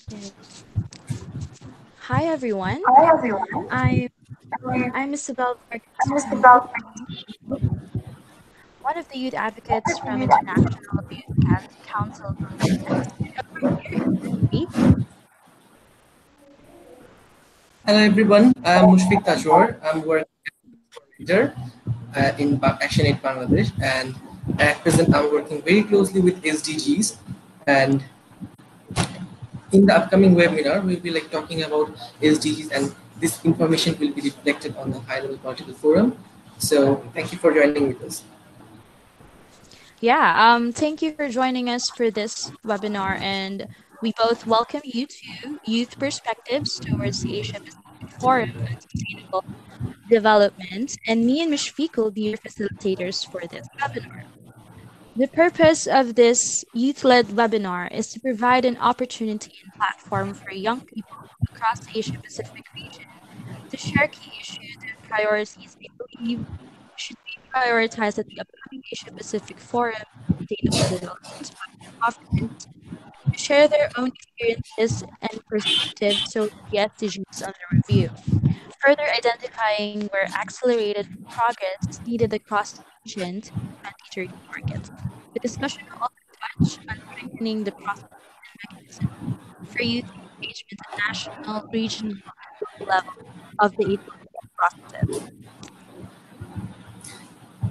Okay. Hi everyone. Hi everyone. I'm I'm I'm Isabel Vargas, Mr. Bell. one of the youth advocates from International Youth Council Group. Hello everyone, I'm Mushfiq Tajwar. I'm working coordinator in Action Aid Bangladesh, and at present I'm working very closely with SDGs. And in the upcoming webinar, we'll be talking about SDGs, and this information will be reflected on the high-level political forum. So thank you for joining with us. Thank you for joining us for this webinar, and we both welcome you to Youth Perspectives towards the Asia Pacific Forum on Sustainable Development. And me and Mishfiq will be your facilitators for this webinar. The purpose of this youth-led webinar is to provide an opportunity and platform for young people across the Asia-Pacific region to share key issues and priorities they believe should be prioritized at the upcoming Asia-Pacific Forum on Sustainable Development by government, to share their own experiences and perspectives towards the SDGs under review, further identifying where accelerated progress is needed across the region to meet 2030 targets. The discussion will also touch on strengthening the processes and mechanisms for youth engagement at national, regional, and global level of the HLPF processes.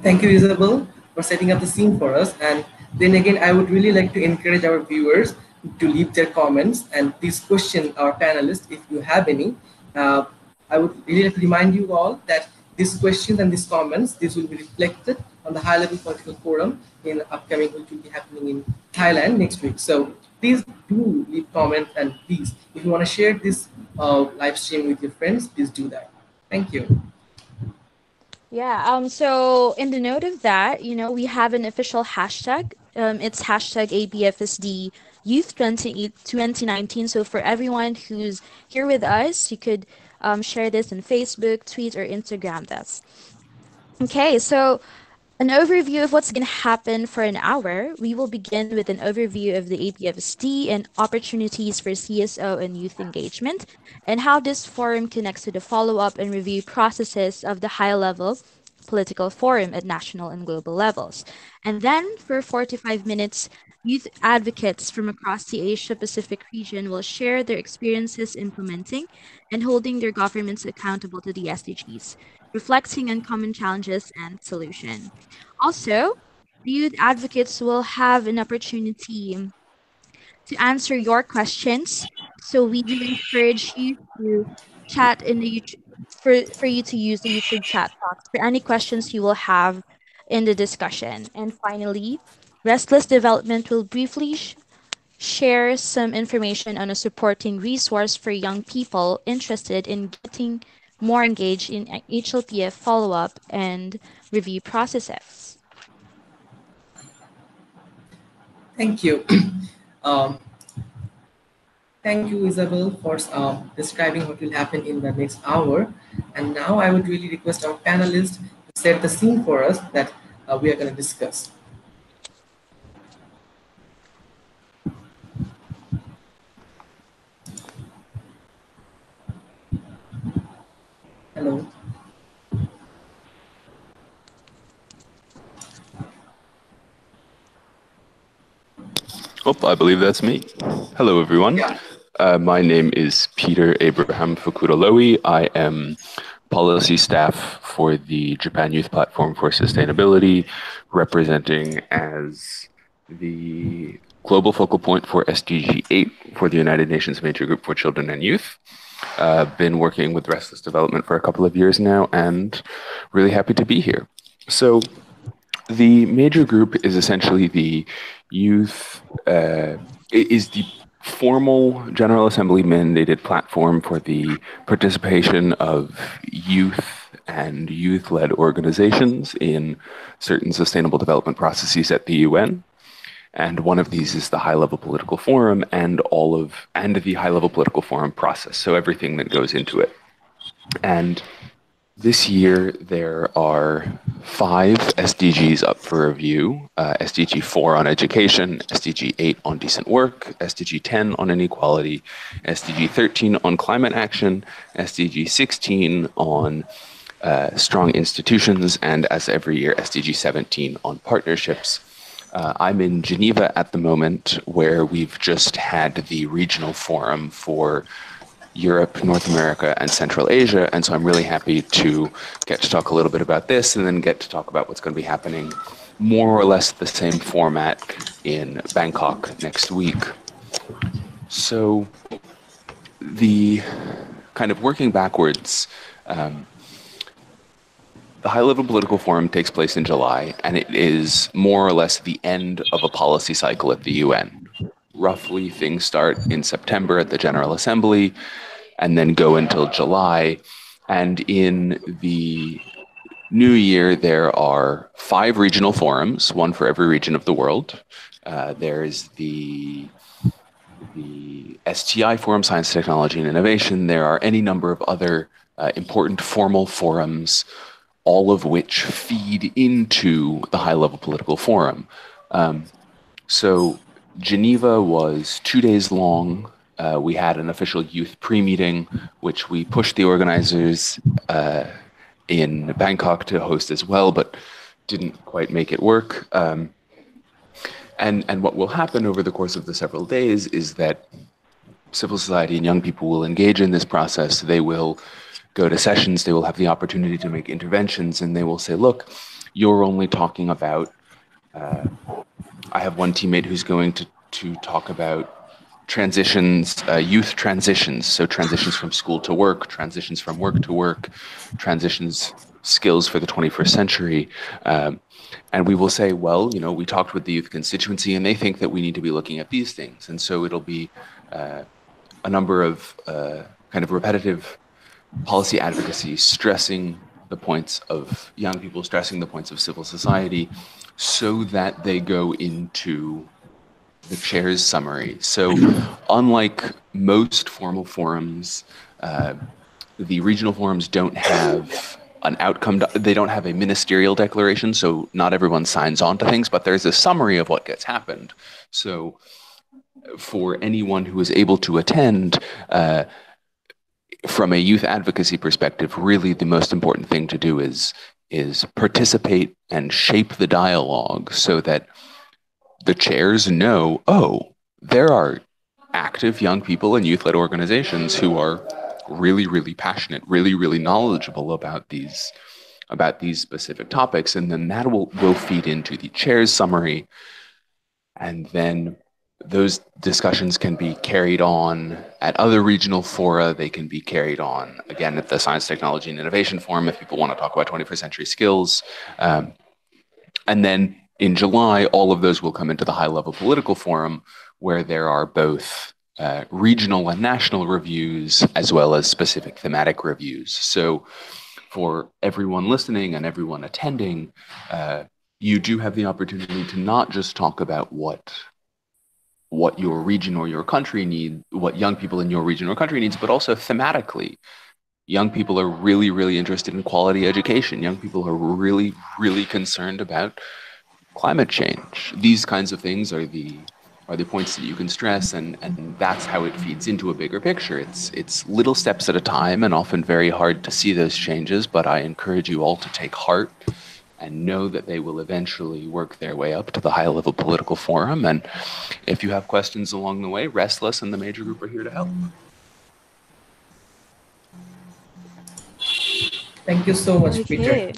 Thank you, Isabel, for setting up the scene for us. And then again, I would really like to encourage our viewers to leave their comments and please question our panelists if you have any. Uh, I would really like to remind you all that these questions and these comments, this will be reflected on the high-level political forum in upcoming, which will be happening in Thailand next week. So please do leave comments, and please, if you want to share this live stream with your friends, please do that. Thank you. So in the note of that, we have an official hashtag. It's hashtag ABFSD Youth 2019. So for everyone who's here with us, you could share this on Facebook, tweet, or Instagram this. Okay, so an overview of what's going to happen for an hour. We will begin with an overview of the APFSD and opportunities for CSO and youth engagement, and how this forum connects to the follow-up and review processes of the high-level political forum at national and global levels. And then for 45 minutes, youth advocates from across the Asia Pacific region will share their experiences implementing and holding their governments accountable to the SDGs, reflecting on common challenges and solution. Also, the youth advocates will have an opportunity to answer your questions. So we do encourage you to chat in the YouTube for you to use the YouTube chat box for any questions you will have in the discussion. And finally, Restless Development will briefly share some information on a supporting resource for young people interested in getting more engaged in HLPF follow-up and review processes. Thank you. Um, Thank you, Isabel, for describing what will happen in the next hour. And now I would really request our panelists to set the scene for us that we are going to discuss. Hello. Oh, I believe that's me. Hello, everyone. Yeah. My name is Peter Abraham Fukurolowi. I am policy staff for the Japan Youth Platform for Sustainability, representing as the global focal point for SDG 8 for the United Nations Major Group for Children and Youth. Been working with Restless Development for a couple of years now, and really happy to be here. So the major group is essentially the youth, is the formal General Assembly mandated platform for the participation of youth and youth-led organizations in certain sustainable development processes at the UN. And one of these is the high-level political forum and the high-level political forum process. So everything that goes into it. And This year, there are 5 SDGs up for review. SDG 4 on education, SDG 8 on decent work, SDG 10 on inequality, SDG 13 on climate action, SDG 16 on strong institutions, and as every year, SDG 17 on partnerships. I'm in Geneva at the moment, where we've just had the regional forum for Europe, North America, and Central Asia. And so I'm really happy to get to talk a little bit about this and then get to talk about what's going to be happening more or less the same format in Bangkok next week. So the kind of working backwards, the high-level political forum takes place in July, and it is more or less the end of a policy cycle at the UN. Roughly, things start in September at the General Assembly and then go until July. And in the new year, there are 5 regional forums, one for every region of the world. There's the STI Forum, Science, Technology, and Innovation. There are any number of other important formal forums, all of which feed into the high-level political forum. So Geneva was 2 days long. We had an official youth pre-meeting, which we pushed the organizers in Bangkok to host as well, but didn't quite make it work. And what will happen over the course of the several days is that civil society and young people will engage in this process. They will go to sessions, they will have the opportunity to make interventions, and they will say, look, you're only talking about, I have one teammate who's going to talk about transitions, youth transitions, so transitions from school to work, transitions from work to work, transitions skills for the 21st century. And we will say, well, you know, we talked with the youth constituency and they think that we need to be looking at these things. And so it'll be a number of kind of repetitive policy advocacy, stressing the points of young people, stressing the points of civil society, so that they go into the chair's summary. So unlike most formal forums, the regional forums don't have an outcome, they don't have a ministerial declaration, so not everyone signs on to things, but there's a summary of what gets happened. So for anyone who is able to attend, from a youth advocacy perspective, really the most important thing to do is participate and shape the dialogue so that the chairs know, oh, there are active young people and youth-led organizations who are really, really passionate, really, really knowledgeable about these specific topics. And then that will feed into the chair's summary. And then those discussions can be carried on at other regional fora. They can be carried on, again, at the Science, Technology, and Innovation Forum if people want to talk about 21st century skills. And then in July, all of those will come into the high-level political forum, where there are both regional and national reviews, as well as specific thematic reviews. So for everyone listening and everyone attending, you do have the opportunity to not just talk about what your region or your country need, what young people in your region or country needs, but also thematically. Young people are really, really interested in quality education. Young people are really, really concerned about climate change. These kinds of things are the points that you can stress, and that's how it feeds into a bigger picture. It's little steps at a time, and often very hard to see those changes, but I encourage you all to take heart and know that they will eventually work their way up to the high-level political forum. And if you have questions along the way, Restless and the major group are here to help. Thank you so much, Peter.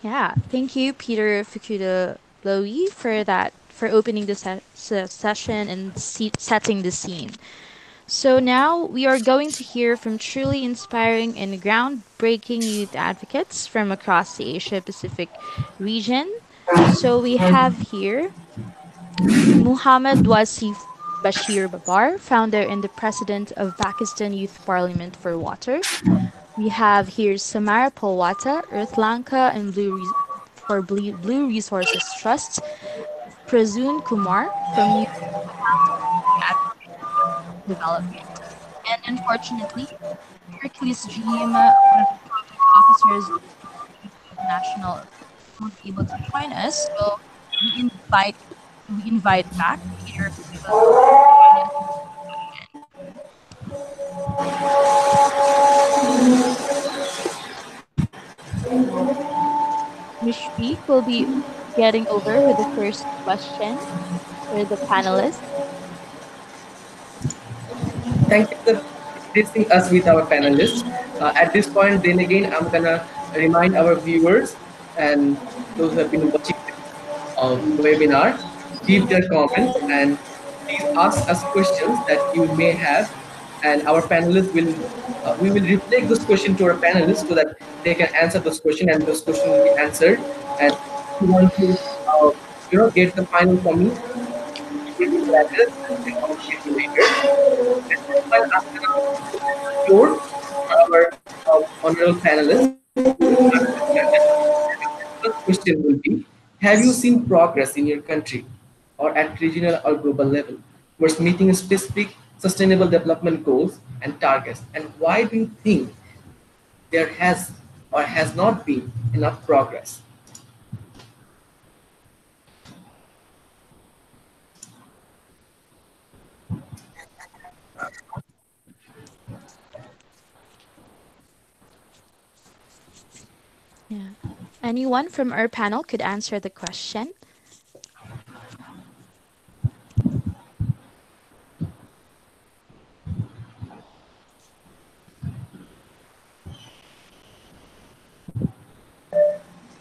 Yeah, thank you, Peter Fukuda Lowy, for opening the session and setting the scene. So now we are going to hear from truly inspiring and groundbreaking youth advocates from across the Asia Pacific region. So we have here Muhammad Wasif Bashir Babar, founder and the president of Pakistan Youth Parliament for Water. We have here Samara Polwata, Earth Lanka and Blue Resources Trust. Prazoon Kumar from Youth Development. And unfortunately, Hercules Jim, one of the officers of national won't be able to join us. So we invite we invite back Peter, who will join us in this discussion. So Mishpi will be getting over with the first question for the panelists. Thank you for introducing us with our panelists. At this point, then again, I'm gonna remind our viewers and those who have been watching this webinar, leave their comments and please ask us questions that you may have, and our panelists will we will reflect those questions to our panelists so that they can answer those questions and those questions will be answered. And if you want to, get the final comment, give me your address and we can communicate you later. At this point, I'm going to open the floor for our honorable panelists to ask questions. The first question will be: have you seen progress in your country or at regional or global level towards meeting specific sustainable development goals and targets? And why do you think there has or has not been enough progress? Yeah. Anyone from our panel could answer the question.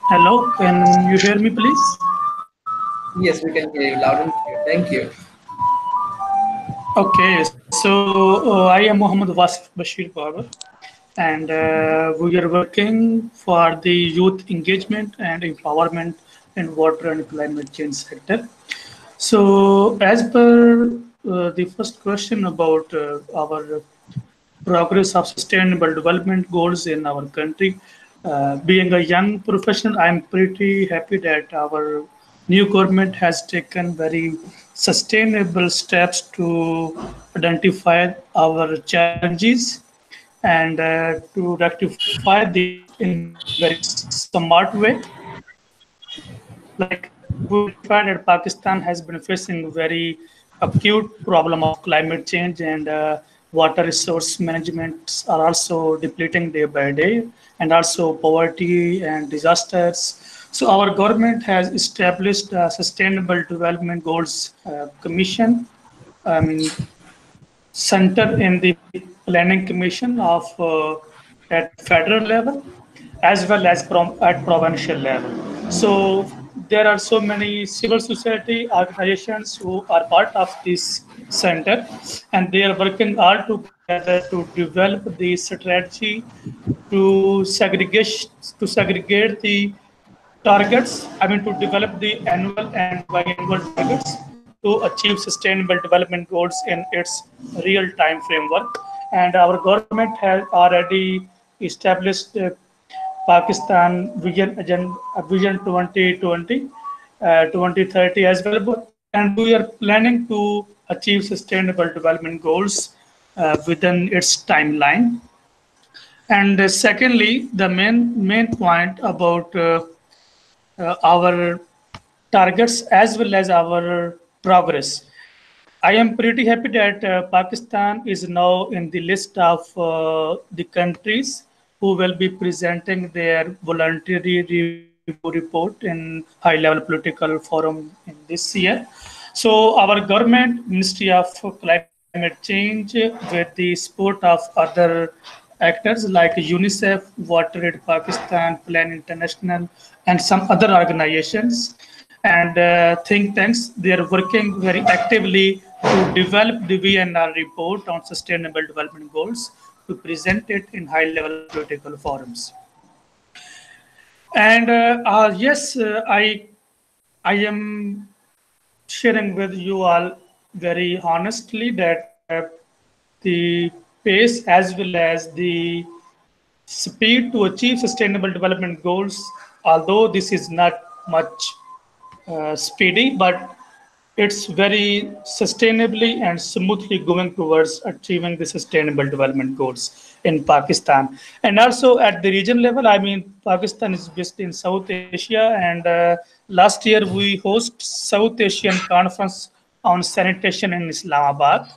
Hello, can you hear me, please? Yes, we can hear you loud and clear. Thank you. Okay, so I am Mohammed Wasif Bashir Baba, and we are working for the youth engagement and empowerment in water and climate change sector. So, as per the first question about our progress of sustainable development goals in our country. Being a young professional, I'm pretty happy that our new government has taken very sustainable steps to identify our challenges and to rectify these in very smart way. Like we identified that Pakistan has been facing very acute problem of climate change and water resource management are also depleting day by day, and also poverty and disasters. So our government has established a Sustainable Development Goals Commission. I mean, center in the planning commission of at federal level as well as at provincial level. So there are so many civil society organizations who are part of this center, and they are working all together to develop the strategy to segregate the targets, I mean, to develop the annual and biannual targets to achieve sustainable development goals in its real time framework. And our government has already established Pakistan Vision 2020, 2030 as well. And we are planning to achieve sustainable development goals within its timeline. And secondly, the main point about our targets as well as our progress. I am pretty happy that Pakistan is now in the list of the countries who will be presenting their voluntary review report in high level political forum in this year. So our government, Ministry of Climate Change, with the support of other actors like UNICEF, WaterAid Pakistan, Plan International, and some other organizations and think tanks, they are working very actively to develop the VNR report on sustainable development goals to present it in high level political forums. And yes, I am sharing with you all very honestly that the pace as well as the speed to achieve sustainable development goals, although this is not much speedy, but it's very sustainably and smoothly going towards achieving the sustainable development goals in Pakistan. And also at the region level, I mean, Pakistan is based in South Asia, and last year we host South Asian Conference on Sanitation in Islamabad,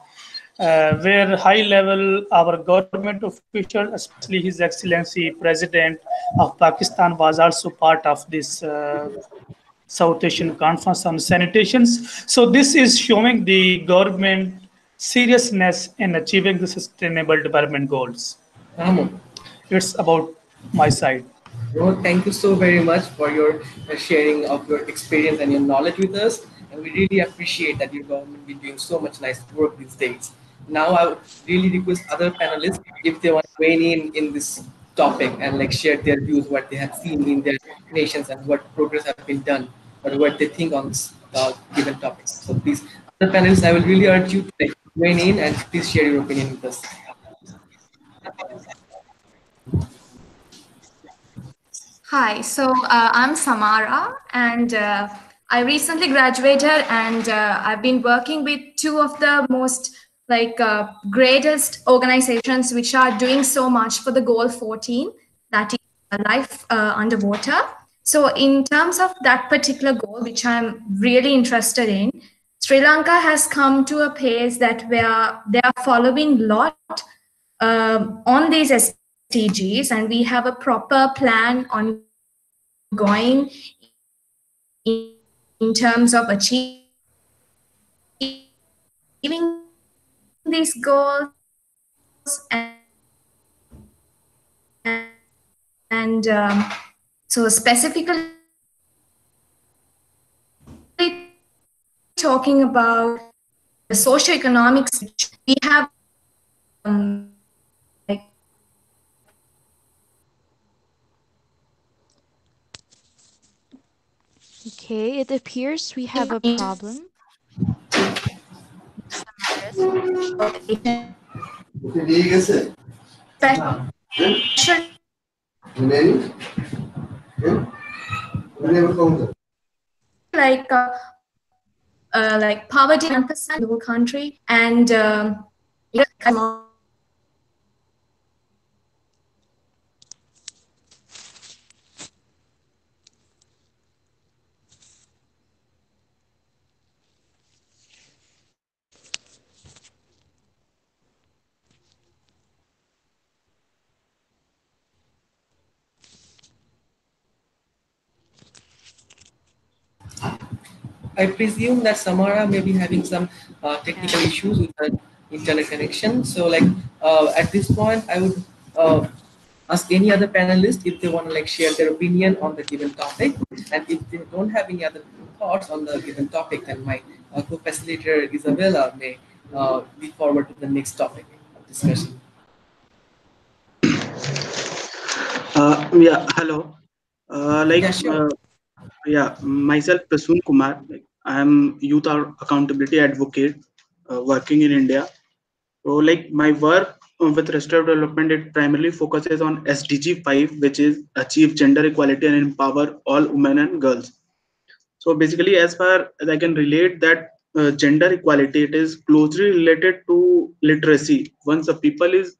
where high level our government official, especially His Excellency President of Pakistan, was also part of this South Asian Conference on Sanitations. So this is showing the government seriousness in achieving the sustainable development goals. Amo. It's about my side. Well, thank you so very much for your sharing of your experience and your knowledge with us. And we really appreciate that your government be doing so much nice work these days. Now, I would really request other panelists if they want to weigh in this topic and like share their views, what they have seen in their nations and what progress have been done, or what they think on this given topic. So, please, other panelists, I will really urge you to like weigh in and please share your opinion with us. Hi, so I'm Samara, and I recently graduated, and I've been working with two of the most greatest organizations which are doing so much for the goal 14, that is life underwater. So, in terms of that particular goal, which I'm really interested in, Sri Lanka has come to a pace that where they are following lot on these SDGs, and we have a proper plan ongoing in terms of achieving these goals. And so specifically talking about the socioeconomic situation, we have Okay, it appears we have a problem. like poverty 1% in the whole country, and I presume that Samara may be having some technical issues with her internet connection. So, like at this point, I would ask any other panelist if they want to like share their opinion on the given topic, and if they don't have any other thoughts on the given topic, then my co-facilitator Isabella may be forward to the next topic of discussion. Yeah, hello. Yeah, sure. Yeah, myself Prasoon Kumar. Like, I am youth accountability advocate working in India. So, like my work with restorative development, it primarily focuses on SDG 5, which is achieve gender equality and empower all women and girls. So basically, as far as I can relate that gender equality, it is closely related to literacy. Once a people is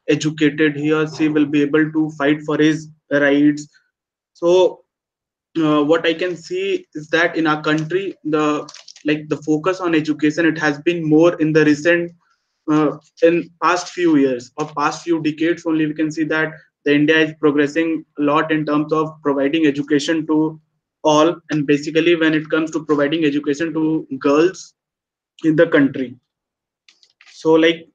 educated, he or she will be able to fight for his rights. So what I can see is that in our country, the focus on education, it has been more in the recent in past few years or past few decades only. We can see that the India is progressing a lot in terms of providing education to all, and basically when it comes to providing education to girls in the country. So, like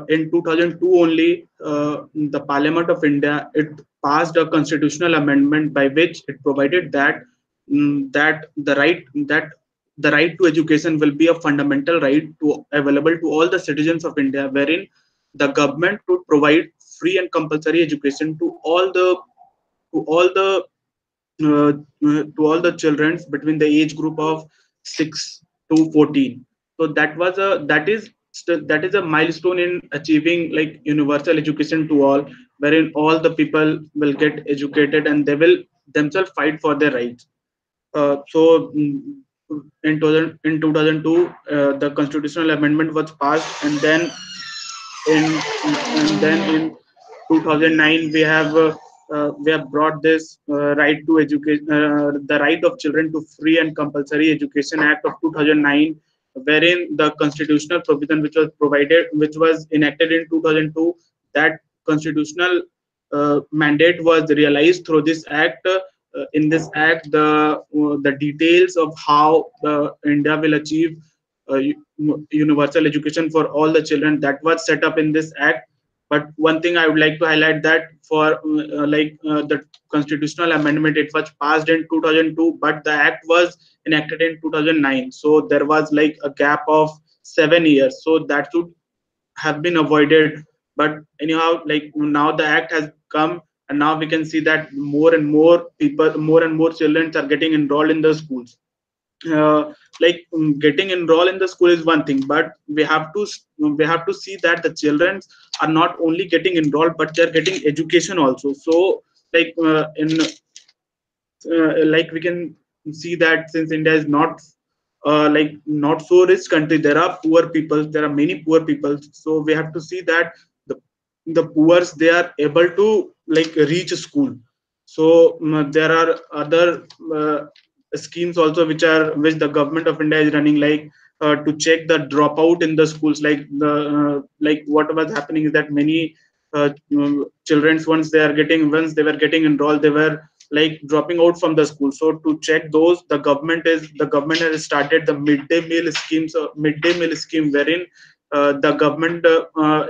in 2002 only, the Parliament of India, it passed a constitutional amendment by which it provided that that the right to education will be a fundamental right to available to all the citizens of India, wherein the government would provide free and compulsory education to all the uh, to all the children between the age group of 6 to 14. So that is a milestone in achieving like universal education to all, wherein all the people will get educated and they will themselves fight for their rights. So in 2002, the constitutional amendment was passed, and in in 2009 we have brought this right to education, the right of children to free and compulsory education act of 2009, wherein the constitutional provision which was enacted in 2002, that constitutional mandate was realized through this act. In this act, the details of how India will achieve universal education for all the children, that was set up in this act. But one thing I would like to highlight, that for the constitutional amendment, it was passed in 2002, but the act was enacted in 2009. So there was like a gap of 7 years. So that should have been avoided. But anyhow, like now the act has come, and now we can see that more and more people, more and more children are getting enrolled in the schools. Getting enrolled in the school is one thing, but we have to see that the children are not only getting enrolled, but they're getting education also. So in we can see that since India is not not so rich country, there are poor people, there are many poor people. So we have to see that the poor, they are able to reach school. So there are other schemes also which the government of India is running, to check the dropout in the schools. What was happening is that many children, once they were getting enrolled, they were dropping out from the school. So to check those, the government has started the midday meal schemes, midday meal scheme, wherein the government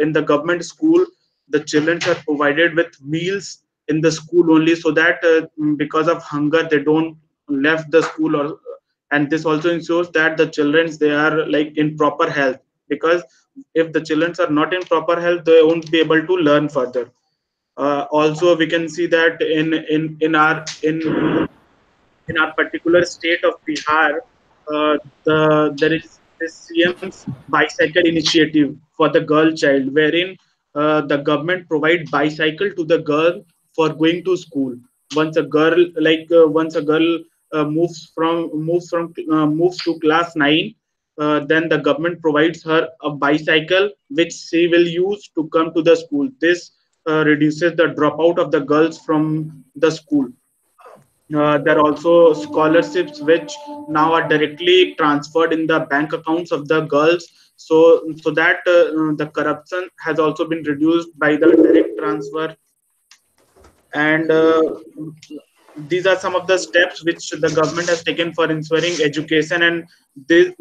in the government school, the children are provided with meals in the school only, so that because of hunger they don't left the school. Or and this also ensures that the children, they are in proper health, because if the children are not in proper health, they won't be able to learn further. Also we can see that in our particular state of Bihar, there is this CM's bicycle initiative for the girl child, wherein the government provide bicycle to the girl for going to school. Once a girl moves to class 9, then the government provides her a bicycle which she will use to come to the school. This reduces the dropout of the girls from the school. There are also scholarships which now are directly transferred in the bank accounts of the girls, so that the corruption has also been reduced by the direct transfer. And these are some of the steps which the government has taken for ensuring education. And the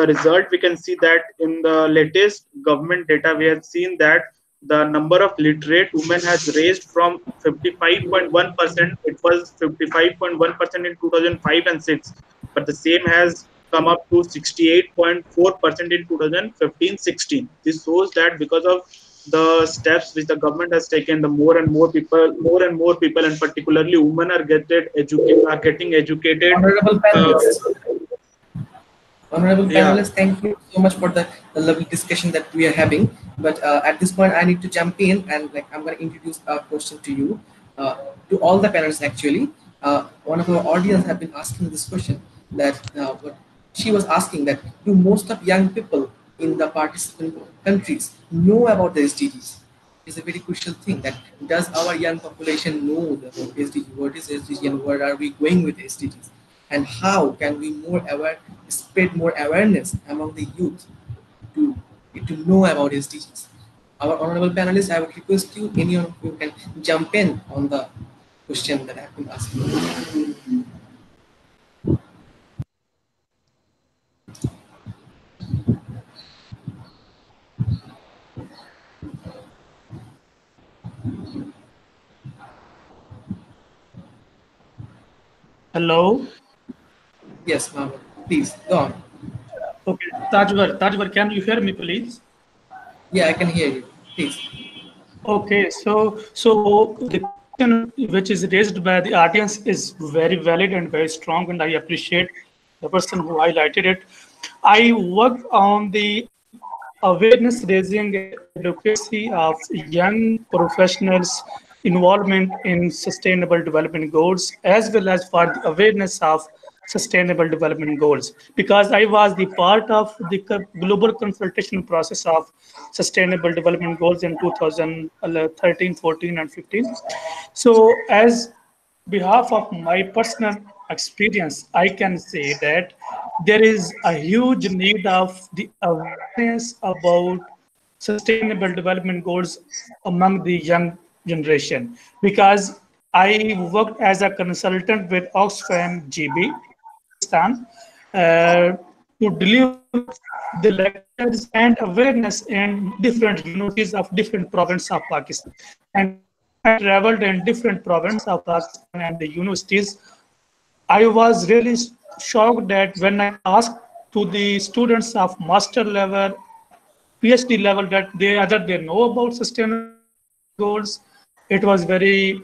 result, we can see that in the latest government data, we have seen that the number of literate women has raised from 55.1%. It was 55.1% in 2005 and 6, but the same has come up to 68.4% in 2015-16. This shows that because of the steps which the government has taken, the more and more people, and particularly women, are getting educated. Honorable panelists, Yeah. thank you so much for the lovely discussion that we are having. But at this point, I need to jump in, and I'm going to introduce a question to you, to all the panelists. Actually, one of our audience have been asking this question, that what she was asking, that do most of young people in the participant countries know about the SDGs? Is a very crucial thing. That does our young population know about SDG? What is SDG, and where are we going with SDGs? And how can we spread more awareness among the youth to know about SDGs? Our honorable panelists, I would request you, any of you can jump in on the question that I have been asking. Hello. Yes, Mahmoud, please go on. Okay, Tajwar, can you hear me, please? Yeah, I can hear you. Please. Okay, so the question which is raised by the audience is very valid and very strong, and I appreciate the person who highlighted it. I worked on the awareness raising and advocacy of young professionals' involvement in sustainable development goals, as well as for the awareness of Sustainable Development Goals, because I was the part of the global consultation process of Sustainable Development Goals in 2013, 14, and 15. So, as behalf of my personal experience, I can say that there is a huge need of the awareness about sustainable development goals among the young generation, because I worked as a consultant with Oxfam GB in Pakistan to deliver the lectures and awareness in different universities of different provinces of Pakistan. And when I traveled in different provinces of Pakistan and the universities, I was really shocked that when I asked to the students of master level, PhD level, that they either they know about sustainable development goals, it was very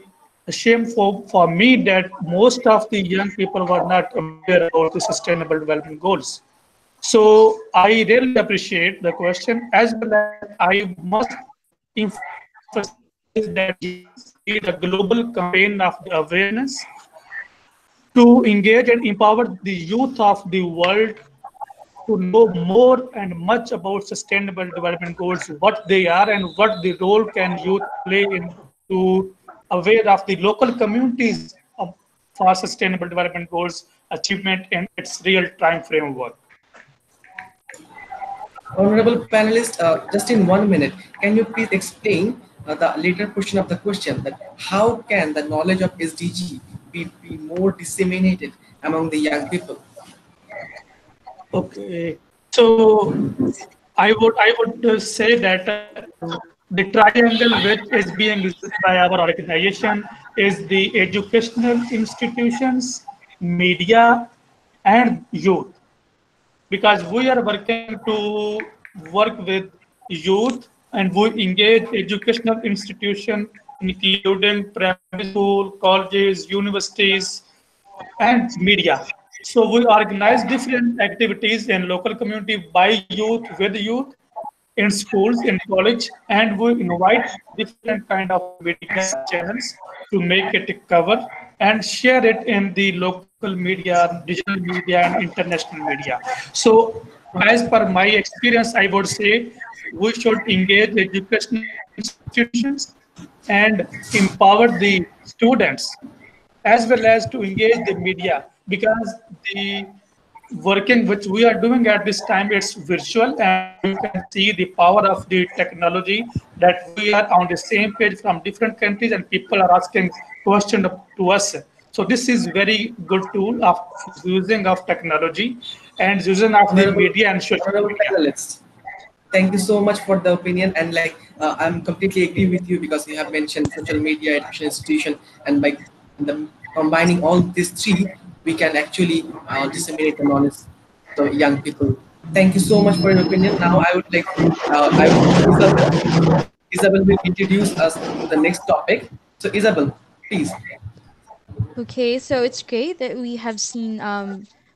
shameful for me that most of the young people were not aware about the sustainable development goals. So I really appreciate the question, as well as I must emphasize that yes, we need a global campaign of the awareness to engage and empower the youth of the world to know more and much about sustainable development goals, what they are and what the role can youth play in to aware of the local communities for sustainable development goals achievement in its real time framework. Honorable panelist, just in 1 minute, can you please explain the later portion of the question, that how can the knowledge of SDG be more disseminated among the young people? Okay, so I would say that the triangle which is being used by our organization is the educational institutions, media, and youth, because we are working to work with youth and we engage educational institution including primary school, colleges, universities, and media. So we organize different activities in local community by youth, with youth, in schools, in college, and we invite different kind of media channels to make it cover and share it in the local media, digital media, and international media. So, as per my experience, I would say we should engage educational institutions and empower the students as well as to engage the media, because the working which we are doing at this time, it's virtual and you can see the power of the technology, that we are on the same page from different countries and people are asking questions to us. So this is very good tool of using of technology and using of the Honorable, media and social honorable media. panelists, thank you so much for the opinion. And like, I'm completely agree with you, because you have mentioned social media, education institution, and by combining all these three, we can actually disseminate the knowledge to young people. Thank you so much for your opinion. Now I would like, Isabel. Isabel will introduce us to the next topic. So Isabel, please. Okay, so it's great that we have seen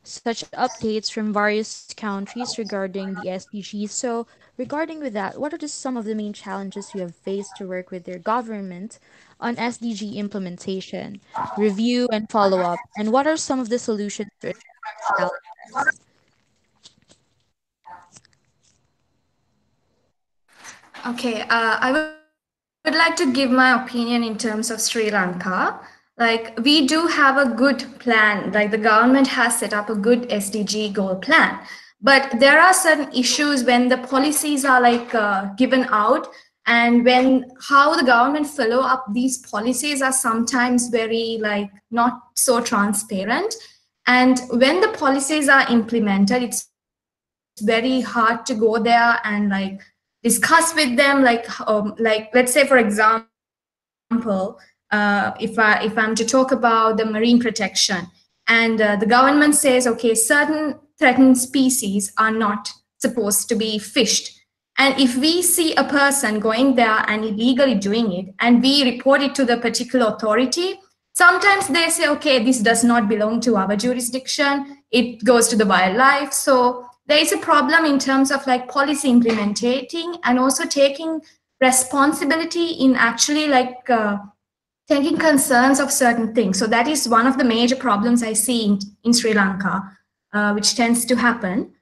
such updates from various countries regarding the SDGs. So, regarding with that, what are just some of the main challenges you have faced to work with your government on SDG implementation, review, and follow up? And what are some of the solutions to address these challenges? Okay, I would like to give my opinion in terms of Sri Lanka. Like, we do have a good plan, like, the government has set up a good SDG goal plan. But there are certain issues when the policies are like given out, and when how the government follow up these policies are sometimes very like not so transparent. And when the policies are implemented, it's very hard to go there and like discuss with them, like let's say, for example, if I'm to talk about the marine protection, and the government says, okay, certain threatened species are not supposed to be fished. And if we see a person going there and illegally doing it, and we report it to the particular authority, sometimes they say, okay, this does not belong to our jurisdiction, it goes to the wildlife. So there is a problem in terms of like policy implementing and also taking responsibility in actually like taking concerns of certain things. So that is one of the major problems I see in Sri Lanka, which tends to happen.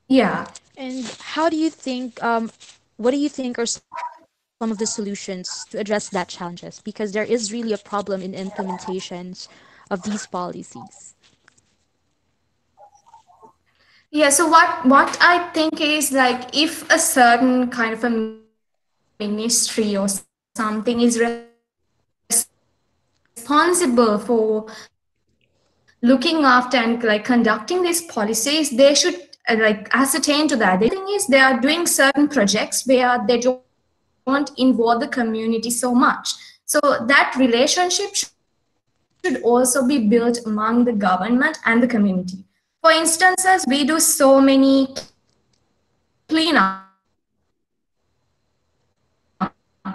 Yeah. And how do you think, what do you think are some of the solutions to address that challenges? Because there is really a problem in implementations of these policies. Yeah, so what I think is like if a certain kind of a ministry or something is responsible for looking after and like conducting these policies, they should like ascertain to that. The only thing is they are doing certain projects where they don't involve the community so much. So that relationship should also be built among the government and the community. For instances, we do so many cleanup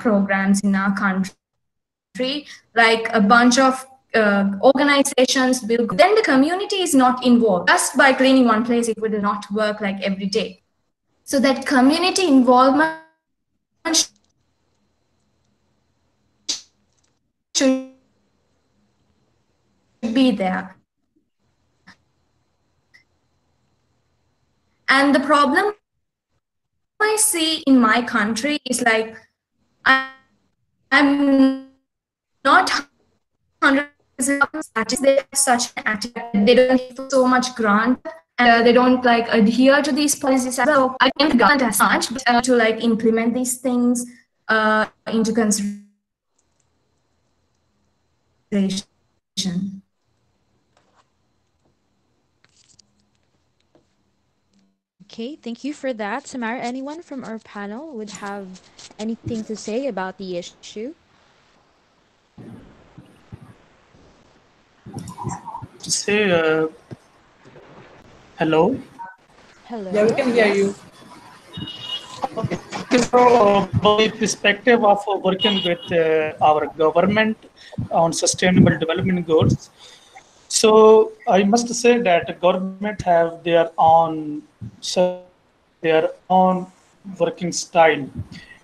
programs in our country, like a bunch of organizations will go there, but then the community is not involved. Just by cleaning one place, it will not work like every day. So that community involvement should be there. And the problem I see in my country is like I'm not 100% that is they have such an attitude that they don't give so much grant and they don't like adhere to these policies as well. I blame the government as much, but to like implement these things into consideration. Okay, thank you for that. Samara, anyone from our panel would have anything to say about the issue? To say hello. Yeah, we Hello, can hear you. yes. Okay, so about the perspective of working with our government on sustainable development goals. So I must say that government have their own their own working style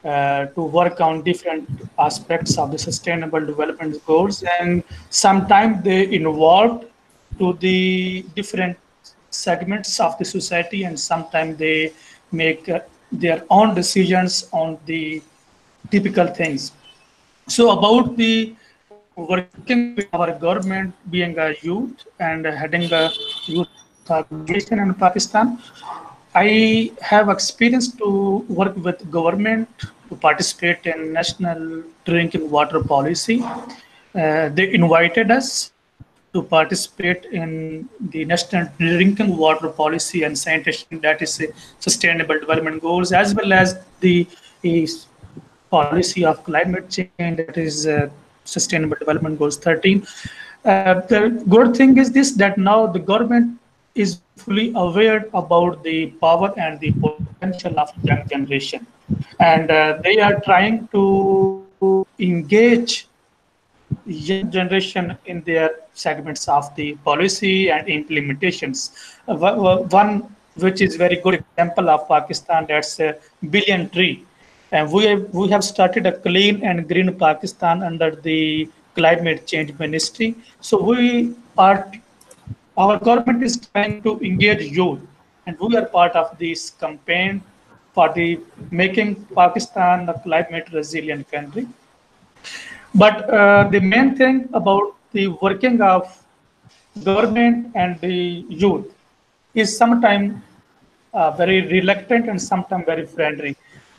to work on different aspects of the sustainable development goals, and sometimes they involved to the different segments of the society, and sometimes they make their own decisions on the typical things. So about the working with our government, being a youth and heading a youth organization in Pakistan, I have experience to work with government to participate in national drinking water policy. They invited us to participate in the national drinking water policy and sanitation, that is sustainable development goals, as well as the policy of climate change, that is sustainable development goals 13. The good thing is this, that now the government is fully aware about the power and the potential of young generation, and they are trying to engage young generation in their segments of the policy and implementations. One which is very good example of Pakistan, that's a billion tree. And we have started a clean and green Pakistan under the climate change ministry. So our government is trying to engage youth, and we are part of this campaign for the making Pakistan a climate resilient country. But the main thing about the working of government and the youth is sometimes very reluctant and sometimes very friendly.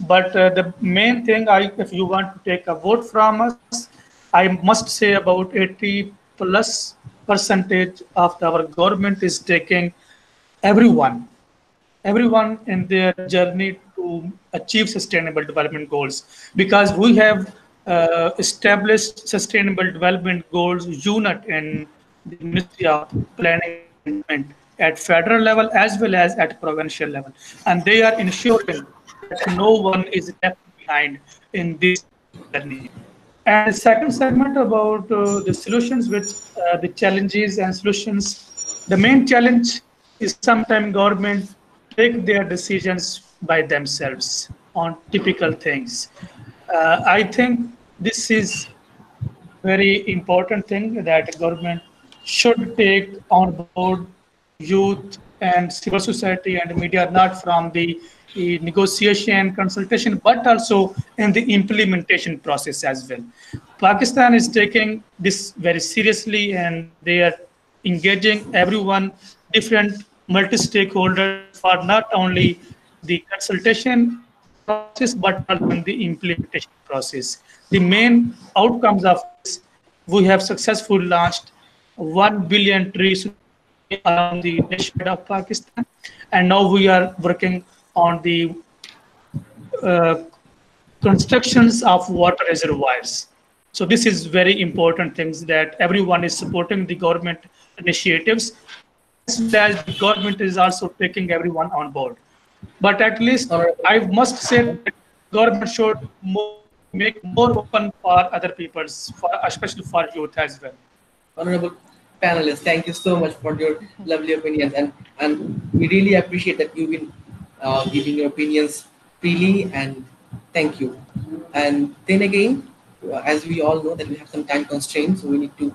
But the main thing, if you want to take a vote from us, I must say about 80 plus percentage of our government is taking everyone in their journey to achieve sustainable development goals, because we have established sustainable development goals unit in the Ministry of Planning and Development at federal level as well as at provincial level, and they are ensuring that no one is left behind in this journey. And the second segment about the solutions, which the challenges and solutions. The main challenge is sometimes government take their decisions by themselves on typical things. I think this is very important thing that government should take on board youth and civil society and media, not from the negotiation, consultation, but also in the implementation process as well. Pakistan is taking this very seriously and they are engaging everyone, different multi-stakeholders for not only the consultation process but also in the implementation process. The main outcomes of this, we have successfully launched 1 billion trees around the nationwide of Pakistan, and now we are working on the uh, constructions of water reservoirs. So this is very important things that everyone is supporting the government initiatives as well as the government is also taking everyone on board. But at least Honorable, I must say that government should make more open for other peoples, for especially for youth as well. honorable panelists, thank you so much for your lovely opinions, and we really appreciate that you've been giving your opinions freely, and thank you. And then again, as we all know that we have some time constraints, so we need to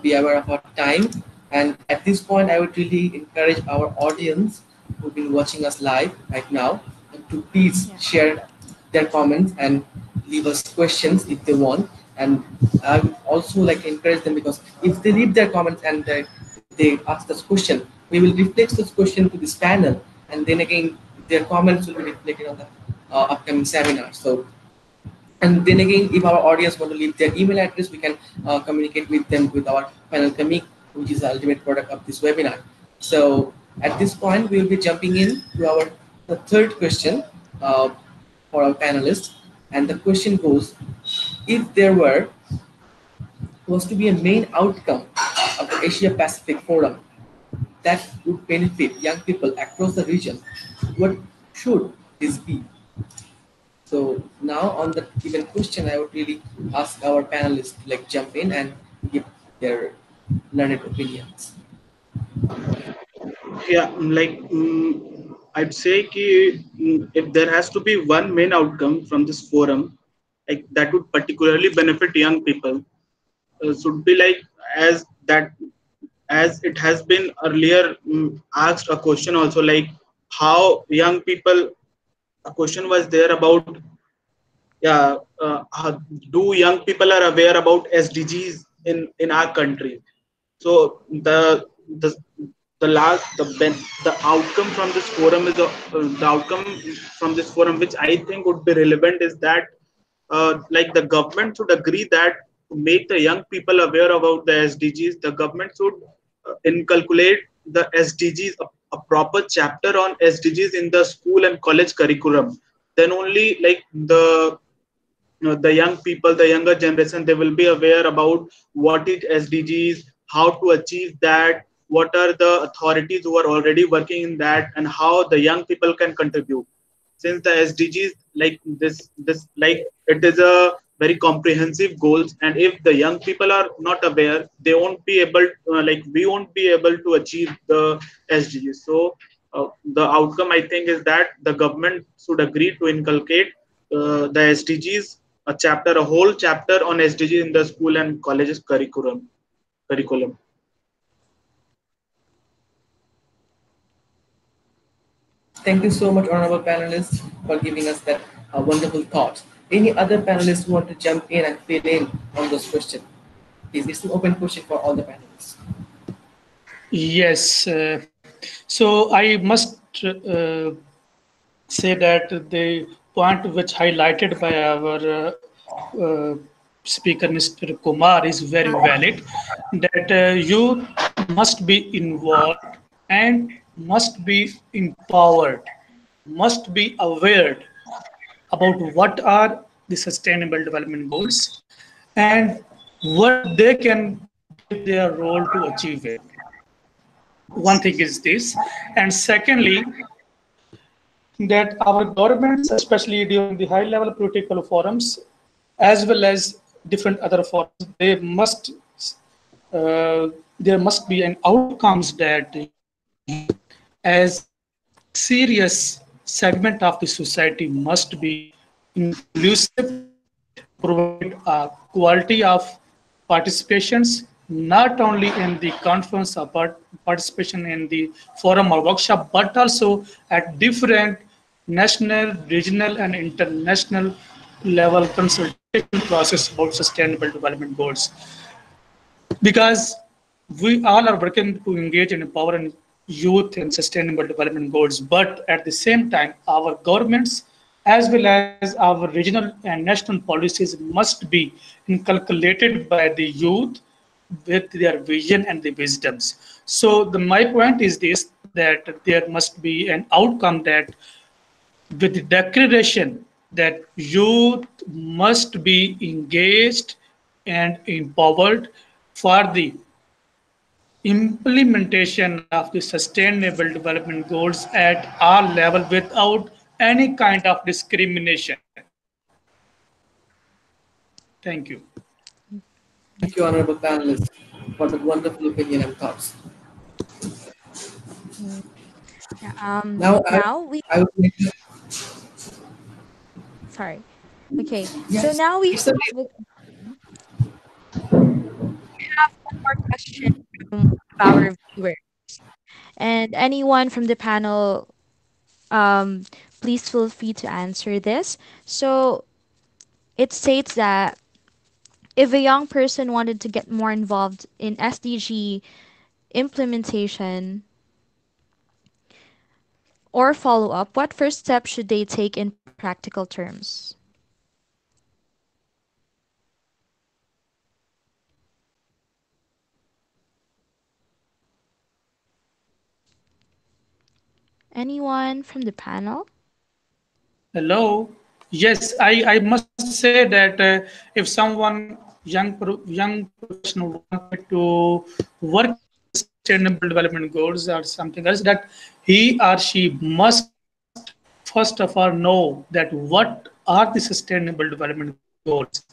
be aware of our time. And at this point, I would really encourage our audience who've been watching us live right now to please share their comments and leave us questions if they want. And I would also like to encourage them, because if they leave their comments and they ask us question, we will reflect this question to this panel, and then again their comments will be reflected on the upcoming seminar. So, and then again, if our audience want to leave their email address, we can communicate with them with our panel comic, which is the ultimate product of this webinar. So at this point, we will be jumping in to our the third question uh, for our panelists. And the question goes, if there was to be a main outcome of the Asia Pacific Forum that would benefit young people across the region, what should this be? So now on the given question, I would really ask our panelists to like jump in and give their learned opinions. Yeah, like I'd say ki, if there has to be one main outcome from this forum, like that would particularly benefit young people, should be like as that as it has been earlier asked a question also, like how young people, a question was there about, yeah, how, do young people are aware about SDGs in our country? So the the last the outcome from this forum is the outcome from this forum which I think would be relevant is that like the government should agree that to make the young people aware about the SDGs, the government should inculcate the SDGs, a proper chapter on SDGs in the school and college curriculum. Then only like the young people, the younger generation, they will be aware about what is SDGs, how to achieve that, what are the authorities who are already working in that, and how the young people can contribute. Since the SDGs, like this like it is a very comprehensive goals, and if the young people are not aware, they won't be able like we won't be able to achieve the SDGs. So the outcome I think is that the government should agree to inculcate the SDGs, a whole chapter on SDGs in the school and colleges curriculum. Thank you so much, honorable panelists, for giving us that wonderful thought. Any other panelists who want to jump in and fill in on those questions? Please, it's an open question for all the panelists. Yes. So I must say that the point which highlighted by our speaker, Mr. Kumar, is very valid. That youth must be involved and must be empowered, must be aware about what are the sustainable development goals and what they can give their role to achieve it. One thing is this, and secondly, that our governments, especially during the high level political forums, as well as different other forums, there must be an outcomes that youth as serious segment of the society must be inclusive, provide a quality of participations not only in the conference or participation in the forum or workshop, but also at different national, regional, and international level consultation process about sustainable development goals. Because we all are working to engage and empower youth in sustainable development goals, but at the same time, our governments as well as our regional and national policies must be inculcated by the youth with their vision and the wisdoms. So my point is this, that there must be an outcome that with the declaration that youth must be engaged and empowered for the implementation of the sustainable development goals at all level without any kind of discrimination. Thank you. Thank you, honorable panelists, for that wonderful opinion and thoughts. Mm. Yeah, Now, now we I would like to, sorry. Okay, so yes, now it's a we have one more question from our viewers, and anyone from the panel, um, please feel free to answer this. So it states that if a young person wanted to get more involved in SDG implementation or follow up, what first step should they take in practical terms? Anyone from the panel? Hello. Yes, I must say that if someone young professional wanted to work in sustainable development goals or something else, that he or she must first of all know that what are the sustainable development goals,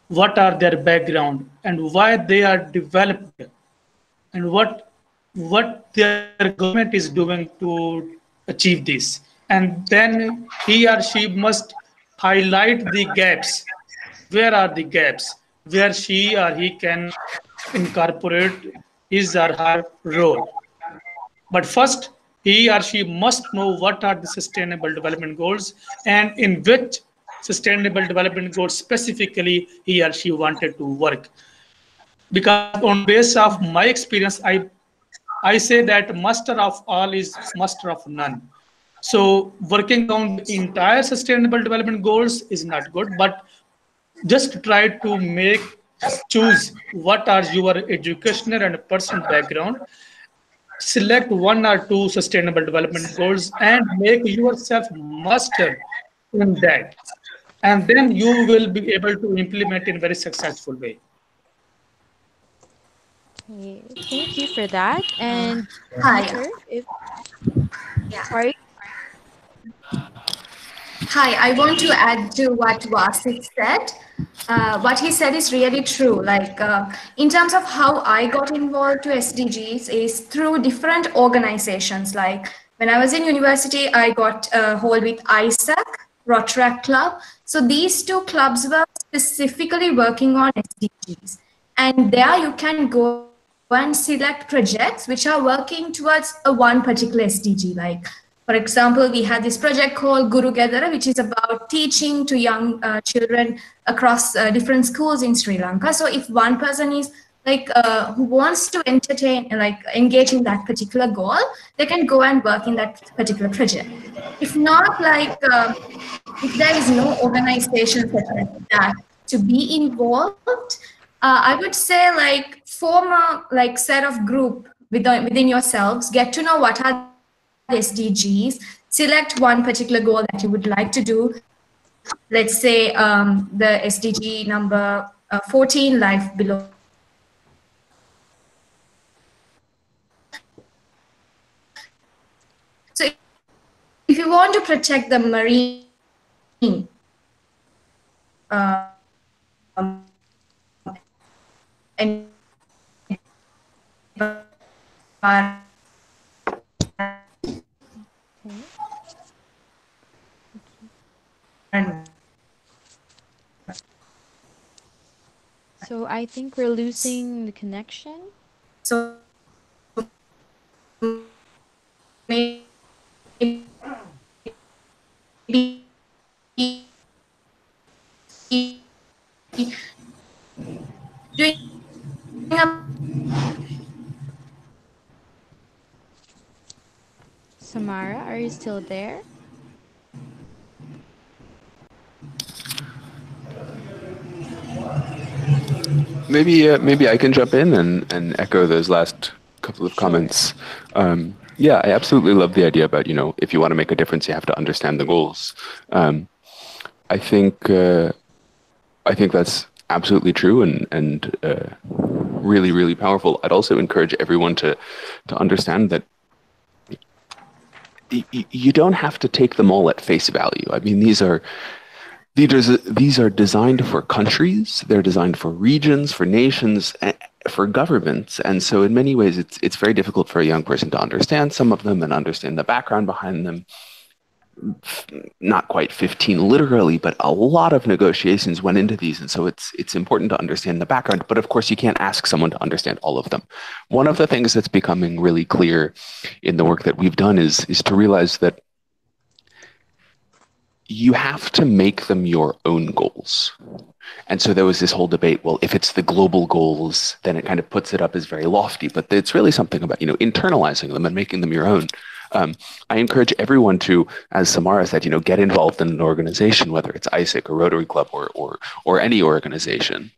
what are their background, and why they are developed, and what their government is doing to achieve this. And then he or she must highlight the gaps. Where are the gaps where she or he can incorporate his or her role? But first, he or she must know what are the sustainable development goals and in which sustainable development goals specifically he or she wanted to work. Because on base of my experience, I say that master of all is master of none. So working on the entire sustainable development goals is not good, but just try to make choose what are your educational and personal background, select one or two sustainable development goals and make yourself master in that, and then you will be able to implement in a very successful way. Okay, thank you for that. And Hi. Peter, if Yeah. sorry, Hi, I want to add to what Wasit said. What he said is really true. Like in terms of how I got involved to SDGs is through different organizations. Like when I was in university, I got a hold with ISAC, Rotaract Club. So these two clubs were specifically working on SDGs. And there you can go and select projects which are working towards a one particular SDG. Like for example, we had this project called Guru Gedara, which is about teaching to young children across different schools in Sri Lanka. So if one person is like who wants to entertain, like engage in that particular goal, they can go and work in that particular project. If not, like if there is no organization such as that to be involved, I would say like form a like set of group within yourselves, get to know what are the SDGs, select one particular goal that you would like to do. Let's say the SDG number 14, life below poverty. So if you want to protect the marine okay. So I think we're losing the connection. Samara, are you still there? Maybe I can jump in and echo those last couple of Sure. comments. Yeah, I absolutely love the idea about, if you want to make a difference, you have to understand the goals. I think that's absolutely true and really, really powerful. I'd also encourage everyone to understand that you don't have to take them all at face value. I mean, these are designed for countries, they're designed for regions, for nations, for governments. And so in many ways, it's very difficult for a young person to understand some of them and understand the background behind them. Not quite 15 literally, but a lot of negotiations went into these. And so it's important to understand the background. But of course, you can't ask someone to understand all of them. One of the things that's becoming really clear in the work that we've done is to realize that you have to make them your own goals. And so there was this whole debate, well, if it's the global goals, then it kind of puts it up as very lofty, but it's really something about, internalizing them and making them your own. I encourage everyone to, as Samara said, get involved in an organization, whether it's ISIC or Rotary Club or any organization.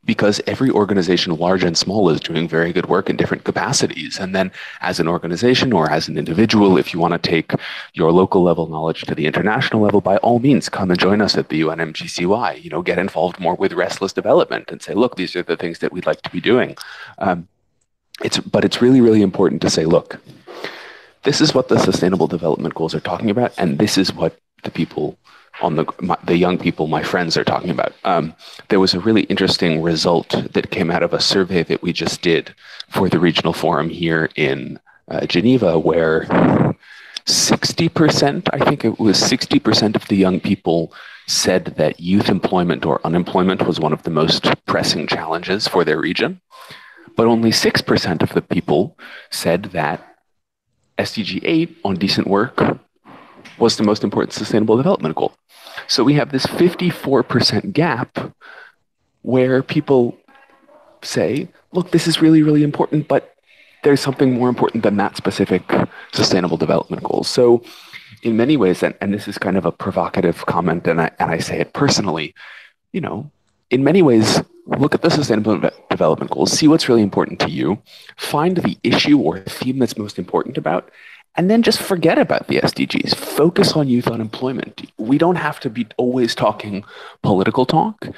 Because every organization, large and small, is doing very good work in different capacities. And then as an organization or as an individual, if you want to take your local level knowledge to the international level, by all means, come and join us at the UNMGCY, get involved more with Restless development and say, look, these are the things that we'd like to be doing. But it's really, really important to say, look, this is what the Sustainable Development Goals are talking about, and this is what the people the young people, my friends, are talking about. There was a really interesting result that came out of a survey that we just did for the regional forum here in Geneva, where 60%, I think it was 60% of the young people said that youth employment or unemployment was one of the most pressing challenges for their region. But only 6% of the people said that SDG 8 on decent work was the most important sustainable development goal. So we have this 54% gap where people say, look, this is really, really important, but there's something more important than that specific sustainable development goal. So in many ways, and this is kind of a provocative comment, and I say it personally, in many ways, look at the sustainable development goals, see what's really important to you, find the issue or theme that's most important about, and then just forget about the SDGs. Focus on youth unemployment. We don't have to be always talking political talk.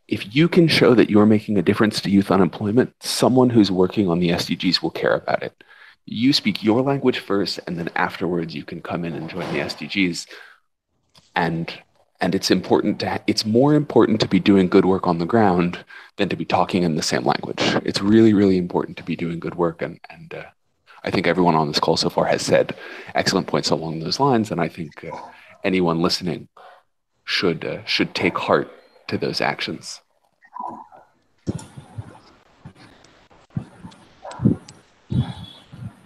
If you can show that you're making a difference to youth unemployment, someone who's working on the SDGs will care about it. You speak your language first, and then afterwards you can come in and join the SDGs. And it's more important to be doing good work on the ground than to be talking in the same language. It's really, really important to be doing good work, and I think everyone on this call so far has said excellent points along those lines, and I think anyone listening should take heart to those actions.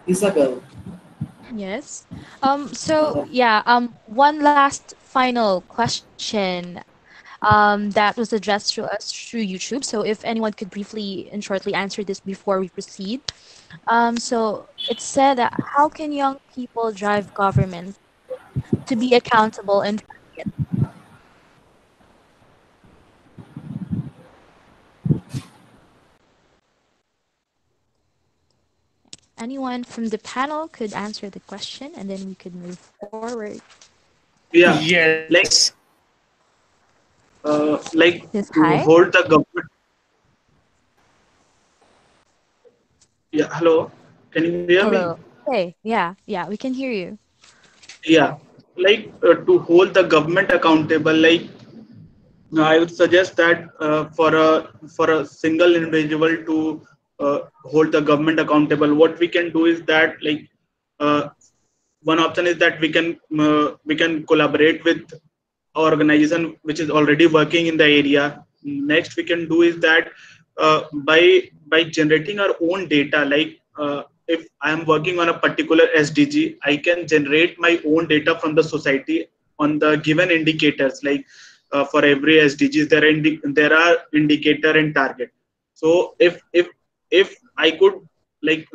Isabel. Yes. So yeah. One last final question. That was addressed to us through YouTube. So if anyone could briefly and shortly answer this before we proceed. So it said that how can young people drive government to be accountable and anyone from the panel could answer the question, and then we could move forward. Yeah, Yes. like Yes, to hi. hold the government. Yeah, hello. Can you hear me? Hello. Hey, yeah, we can hear you. Yeah, like to hold the government accountable. Like I would suggest that for a single individual to hold the government accountable, what we can do is that uh, one option is that we can collaborate with organization which is already working in the area, next we can do is that by generating our own data, like if I am working on a particular SDG, I can generate my own data from the society on the given indicators. Like for every SDGs, there are indicator and target. So if I could, like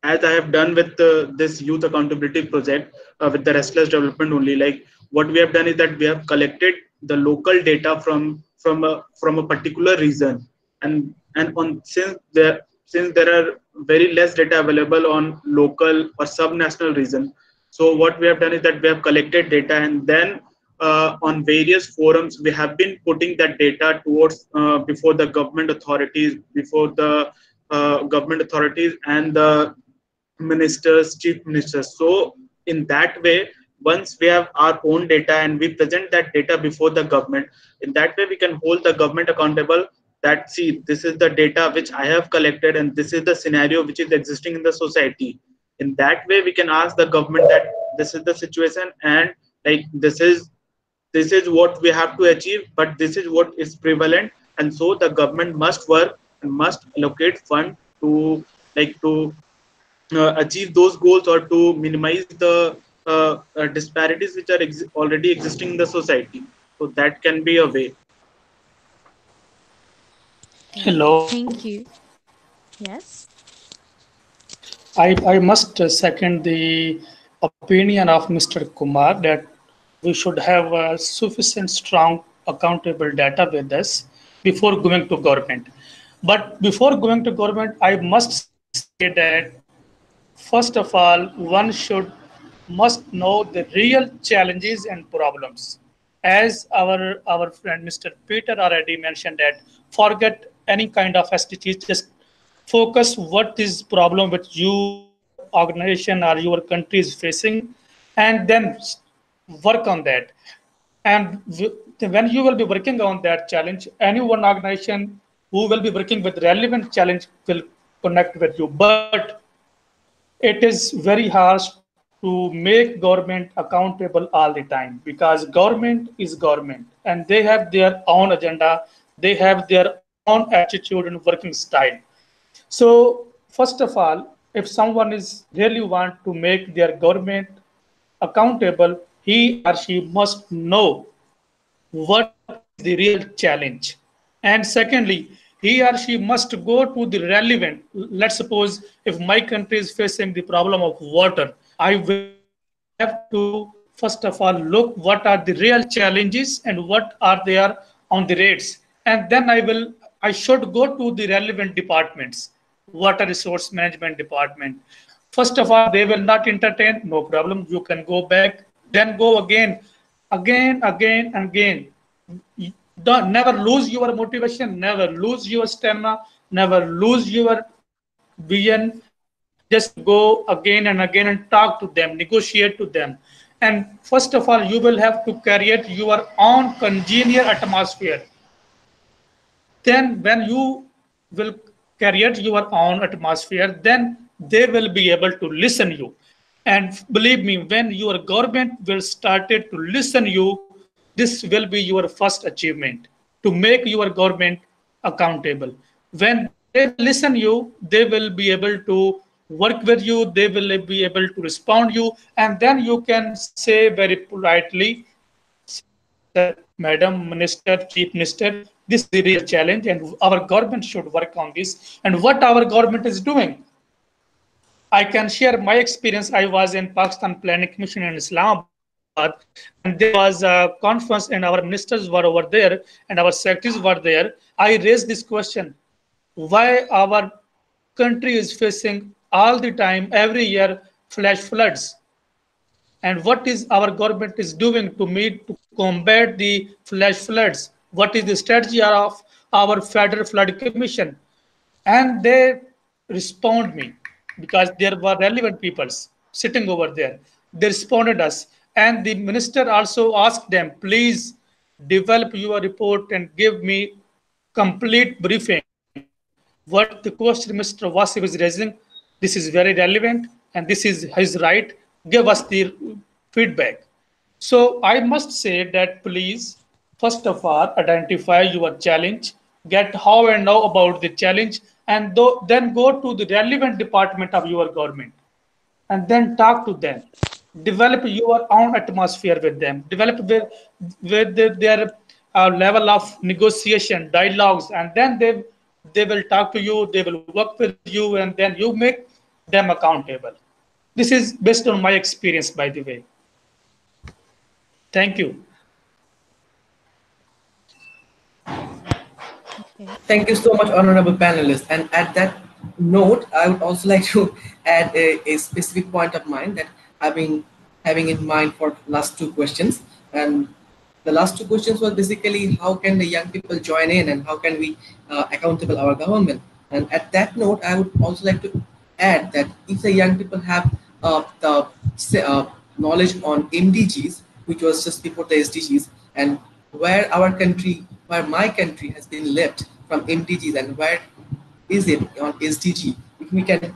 as I have done with this youth accountability project with the Restless development only, like what we have done is that we have collected the local data from a particular region, and on since there are very less data available on local or subnational region, so what we have done is that we have collected data, and then on various forums we have been putting that data towards before the government authorities, and the ministers, chief ministers. So in that way, once we have our own data and we present that data before the government, in that way we can hold the government accountable, that see, this is the data which I have collected and this is the scenario which is existing in the society. In that way we can ask the government that this is the situation, and like this is what we have to achieve, but this is what is prevalent, and so the government must work and must allocate fund to, to achieve those goals or to minimize the disparities which are already existing in the society. So that can be a way. Hello. Thank you. Yes. I must second the opinion of Mr. Kumar that we should have sufficient strong accountable data with us before going to government. But before going to government, I must say that first of all, one must know the real challenges and problems. As our friend Mr. Peter already mentioned that forget any kind of SDGs, just focus what is problem which your organization or your country is facing, and then work on that. And when you will be working on that challenge, any one organization who will be working with relevant challenge will connect with you. But it is very harsh to make government accountable all the time, because government is government and they have their own agenda, they have their own attitude and working style. So first of all, if someone is really want to make their government accountable, he or she must know what is the real challenge. And secondly, he or she must go to the relevant. Let's suppose if my country is facing the problem of water, I will have to first of all look what are the real challenges and what are there on the rates, and then I should go to the relevant departments, water resource management department. First of all, they will not entertain, no problem, you can go back, then go again, again and again. Don't never lose your motivation, never lose your stamina, never lose your vision. Just go again and again and talk to them, negotiate to them. And first of all, you will have to create your own congenial atmosphere. Then when you will create your own atmosphere, then they will be able to listen you. And believe me, when your government will started to listen you, this will be your first achievement to make your government accountable. When they will listen you, they will be able to work with you, they will be able to respond you, and then you can say very politely, sir, madam, minister, chief minister, this is the real challenge and our government should work on this, and what our government is doing. I can share my experience. I was in Pakistan Planning Commission in Islamabad, and there was a conference, and our ministers were over there, and our secretaries were there. I raised this question: why our country is facing all the time, every year, flash floods, and what is our government is doing to meet to combat the flash floods? What is the strategy of our federal flood commission? And they respond me, because there were relevant peoples sitting over there. They responded us, and the minister also asked them, please develop your report and give me complete briefing. What the question Mr. Wasif is raising, this is very relevant and this is his right. Give us the feedback. So I must say that please First of all, identify your challenge, get how and know about the challenge, and then go to the relevant department of your government and then talk to them. Develop your own atmosphere with them. Develop their level of negotiation, dialogues, and then they will talk to you. They will work with you, and then you make them accountable. This is based on my experience, by the way. Thank you. Okay. Thank you so much, honorable panelists. And at that note, I would also like to add a specific point of mine that I've been having in mind for last two questions. And the last two questions were basically how can the young people join in and how can we accountable our government. And at that note, I would also like to add that if the young people have the knowledge on MDGs, which was just before the SDGs, and where my country has been left from MDGs and where is it on SDG, if we can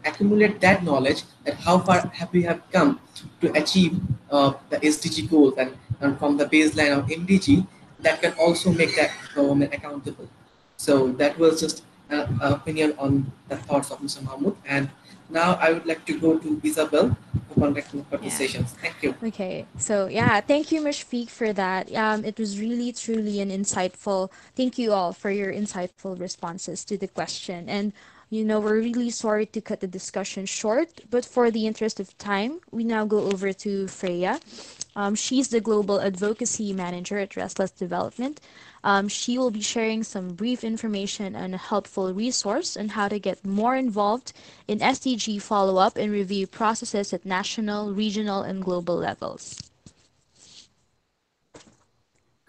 accumulate that knowledge that how far have we have come to achieve the SDG goals and from the baseline of MDG, that can also make that government accountable. So that was just an opinion on the thoughts of Mr. Mahmood. And now I would like to go to Isabel for conducting the Yeah. conversations. Thank you. Okay, so yeah, thank you, Mishfiq, for that. It was really, truly an insightful. Thank you all for your insightful responses to the question. And we're really sorry to cut the discussion short, but for the interest of time, we now go over to Freya. She's the Global Advocacy Manager at Restless Development. She will be sharing some brief information and a helpful resource on how to get more involved in SDG follow up and review processes at national, regional, and global levels.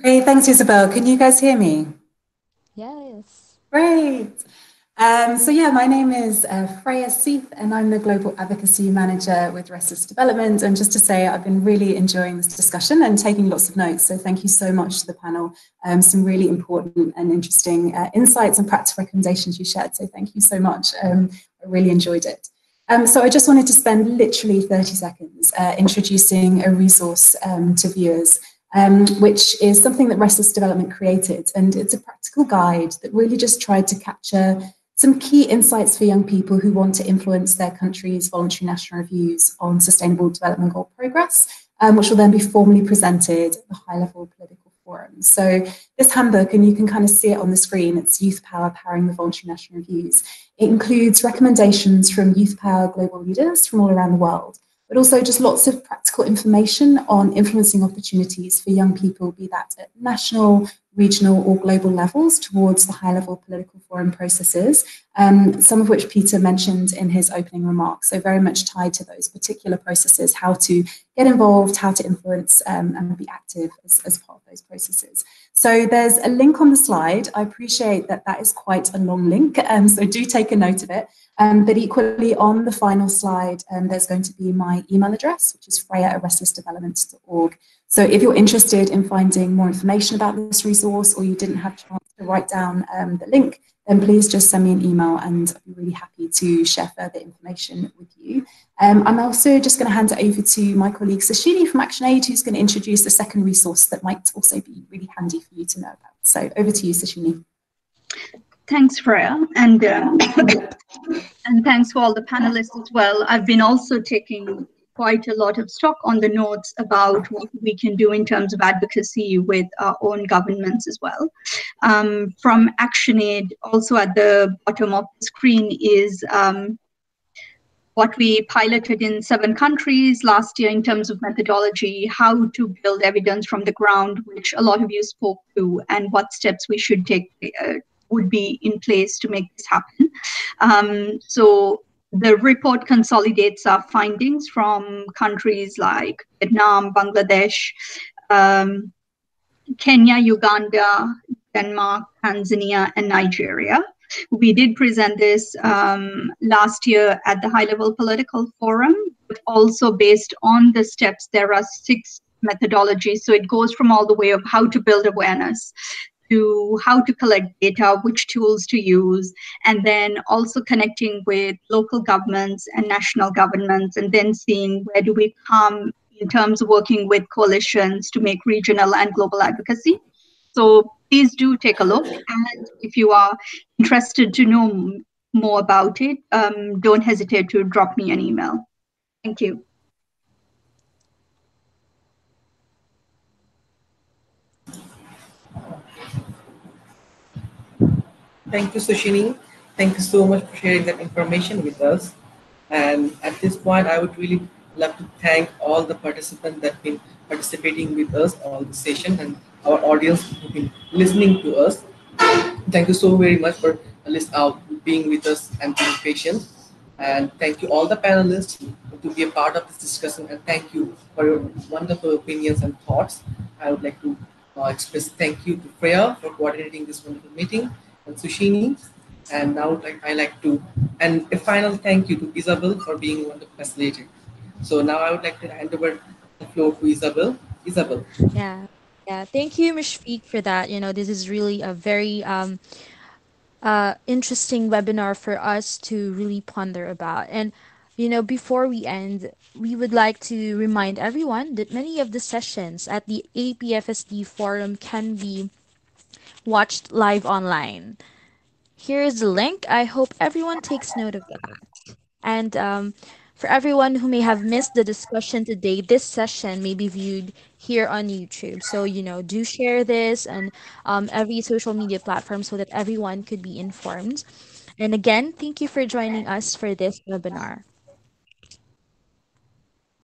Great, thanks, Isabel. Can you guys hear me? Yes. Great. So yeah, my name is Freya Seith, and I'm the Global Advocacy Manager with Restless Development. And just to say, I've been really enjoying this discussion and taking lots of notes. So thank you so much to the panel. Some really important and interesting insights and practical recommendations you shared. So thank you so much. I really enjoyed it. So I just wanted to spend literally 30 seconds introducing a resource to viewers, which is something that Restless Development created. And it's a practical guide that really just tried to capture some key insights for young people who want to influence their country's voluntary national reviews on sustainable development goal progress, which will then be formally presented at the high-level political forum. So this handbook, and you can kind of see it on the screen, it's Youth Power Powering the Voluntary National Reviews. It includes recommendations from Youth Power global leaders from all around the world, but also just lots of practical information on influencing opportunities for young people, be that at national, regional or global levels towards the high-level political forum processes, some of which Peter mentioned in his opening remarks. So very much tied to those particular processes, how to get involved, how to influence and be active as part of those processes. So there's a link on the slide. I appreciate that that is quite a long link, so do take a note of it. But equally on the final slide, there's going to be my email address, which is freya@restlessdevelopment.org. So if you're interested in finding more information about this resource or you didn't have a chance to write down the link, then please just send me an email and I'll be really happy to share further information with you. I'm also just going to hand it over to my colleague Sashini from ActionAid, who's going to introduce a second resource that might also be really handy for you to know about. So over to you, Sashini. Thanks, Freya, and thanks for all the panelists as well. I've been also taking quite a lot of stock on the notes about what we can do in terms of advocacy with our own governments as well. From ActionAid, also at the bottom of the screen is what we piloted in 7 countries last year in terms of methodology, how to build evidence from the ground, which a lot of you spoke to, and what steps we should take would be in place to make this happen. So the report consolidates our findings from countries like Vietnam, Bangladesh, Kenya, Uganda, Denmark, Tanzania, and Nigeria. We did present this last year at the high-level political forum, but also based on the steps, there are 6 methodologies. So it goes from all the way of how to build awareness, to how to collect data, which tools to use, and then also connecting with local governments and national governments, and then seeing where do we come in terms of working with coalitions to make regional and global advocacy. So please do take a look. And if you are interested to know more about it, don't hesitate to drop me an email. Thank you. Thank you, Sushini. Thank you so much for sharing that information with us. And at this point, I would really love to thank all the participants that have been participating with us all the session and our audience who've been listening to us. Thank you so very much for being with us and being patient. And thank you all the panelists to be a part of this discussion. And thank you for your wonderful opinions and thoughts. I would like to express thank you to Freya for coordinating this wonderful meeting and Sushini. And now I like to, and a final thank you to Isabel for being one of the facilitator. So now I would like to hand over the floor to Isabel. Isabel. Yeah. Yeah. Thank you, Mishfiq, for that. This is really a very interesting webinar for us to really ponder about. And, before we end, we would like to remind everyone that many of the sessions at the APFSD forum can be watched live online. Here is the link. I hope everyone takes note of that. And for everyone who may have missed the discussion today, this session may be viewed here on YouTube. So, do share this on every social media platform so that everyone could be informed. And again, thank you for joining us for this webinar.